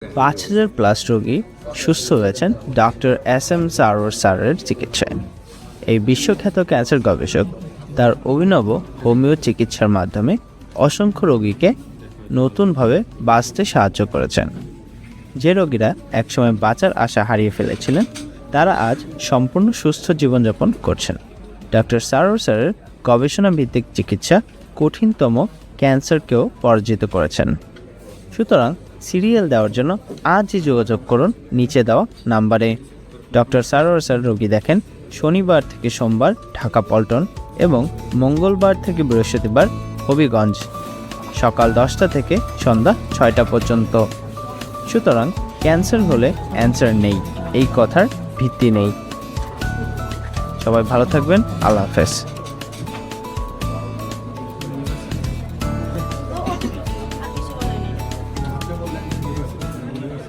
5,000+ রোগী সুস্থ হয়েছেন ডক্টর এস.এম. সারোয়ার স্যারের চিকিৎসায়। এই বিশ্বখ্যাত ক্যান্সার গবেষক তার অভিনব হোমিও চিকিৎসার মাধ্যমে অসংখ্য রোগীকে নতুনভাবে বাঁচতে সাহায্য করেছেন। যে রোগীরা একসময় বাঁচার আশা হারিয়ে ফেলেছিলেন, তারা আজ সম্পূর্ণ সুস্থ জীবনযাপন করছেন। ডক্টর সারোয়ার স্যারের গবেষণাভিত্তিক চিকিৎসা কঠিনতম ক্যান্সারকেও পরাজিত করেছেন। সুতরাং সিরিয়াল দেওয়ার জন্য আজই যোগাযোগ করুন নিচে দেওয়া নাম্বারে। ডক্টর সারোয়ার স্যার রোগী দেখেন শনিবার থেকে সোমবার ঢাকা পল্টন এবং মঙ্গলবার থেকে বৃহস্পতিবার হবিগঞ্জ, সকাল 10টা থেকে সন্ধ্যা 6টা পর্যন্ত। সুতরাং ক্যান্সার হলে অ্যান্সার নেই, এই কথার ভিত্তি নেই। সবাই ভালো থাকবেন। আল্লাহ হাফেজ।